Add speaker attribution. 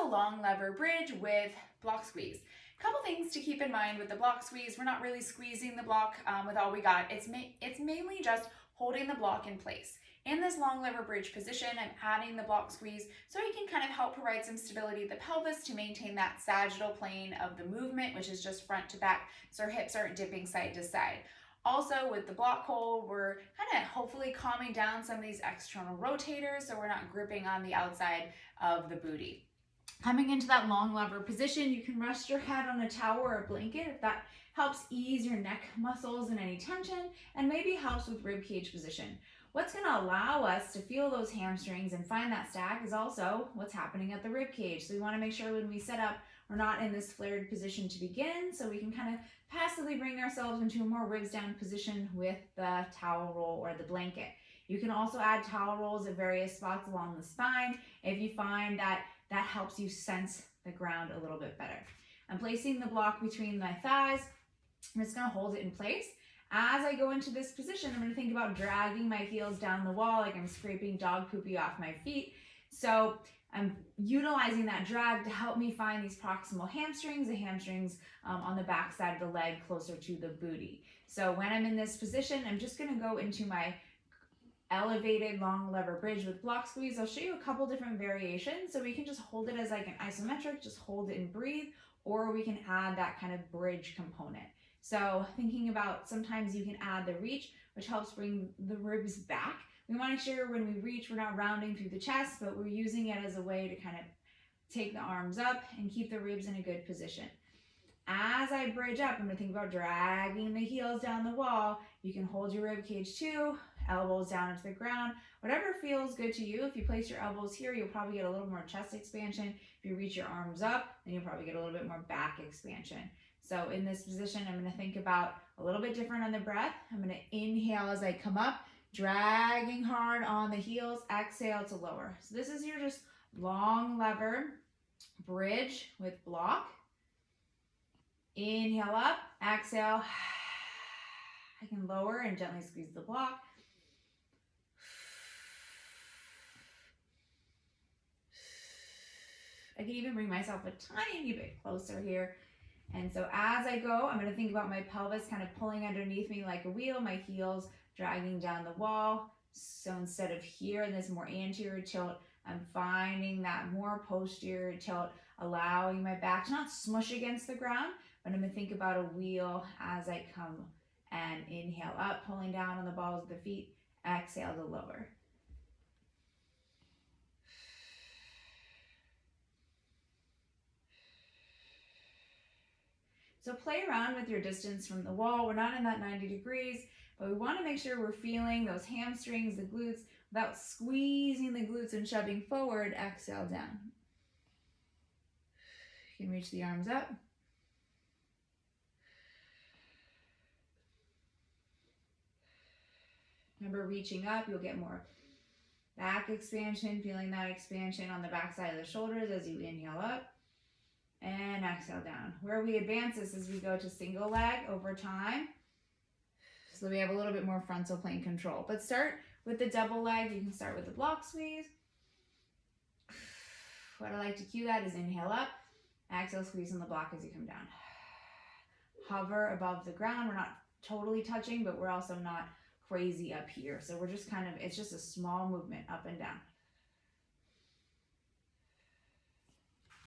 Speaker 1: long lever bridge with block squeeze. Couple things to keep in mind with the block squeeze. We're not really squeezing the block with all we got. It's mainly just holding the block in place. In this long lever bridge position, I'm adding the block squeeze so you can kind of help provide some stability to the pelvis to maintain that sagittal plane of the movement, which is just front to back, so our hips aren't dipping side to side. Also, with the block hold, we're kind of hopefully calming down some of these external rotators so we're not gripping on the outside of the booty. Coming into that long lever position, you can rest your head on a towel or a blanket if that helps ease your neck muscles and any tension, and maybe helps with rib cage position. What's going to allow us to feel those hamstrings and find that stack is also what's happening at the rib cage. So we want to make sure when we set up, we're not in this flared position to begin, so we can kind of passively bring ourselves into a more ribs down position with the towel roll or the blanket. You can also add towel rolls at various spots along the spine if you find that that helps you sense the ground a little bit better. I'm placing the block between my thighs. I'm just going to hold it in place. As I go into this position, I'm going to think about dragging my heels down the wall like I'm scraping dog poopy off my feet. So I'm utilizing that drag to help me find these proximal hamstrings, the hamstrings on the back side of the leg closer to the booty. So when I'm in this position, I'm just going to go into my elevated long lever bridge with block squeeze. I'll show you a couple different variations. So we can just hold it as like an isometric, just hold it and breathe, or we can add that kind of bridge component. So thinking about sometimes you can add the reach, which helps bring the ribs back. We want to make sure when we reach, we're not rounding through the chest, but we're using it as a way to kind of take the arms up and keep the ribs in a good position. As I bridge up, I'm going to think about dragging the heels down the wall. You can hold your rib cage too, elbows down into the ground, whatever feels good to you. If you place your elbows here, you'll probably get a little more chest expansion. If you reach your arms up, then you'll probably get a little bit more back expansion. So in this position, I'm going to think about a little bit different on the breath. I'm going to inhale as I come up, dragging hard on the heels, exhale to lower. So this is your just long lever bridge with block. Inhale up, exhale. I can lower and gently squeeze the block. I can even bring myself a tiny bit closer here. And so as I go, I'm going to think about my pelvis kind of pulling underneath me like a wheel, my heels dragging down the wall. So instead of here in this more anterior tilt, I'm finding that more posterior tilt, allowing my back to not smush against the ground, but I'm going to think about a wheel as I come and inhale up, pulling down on the balls of the feet, exhale to lower. So play around with your distance from the wall. We're not in that 90 degrees, but we want to make sure we're feeling those hamstrings, the glutes, without squeezing the glutes and shoving forward. Exhale down. You can reach the arms up. Remember, reaching up, you'll get more back expansion, feeling that expansion on the back side of the shoulders as you inhale up. And exhale down. Where we advance this is we go to single leg over time. So we have a little bit more frontal plane control. But start with the double leg. You can start with the block squeeze. What I like to cue that is inhale up, exhale, squeeze in the block as you come down. Hover above the ground. We're not totally touching, but we're also not crazy up here. So we're just kind of, it's just a small movement up and down.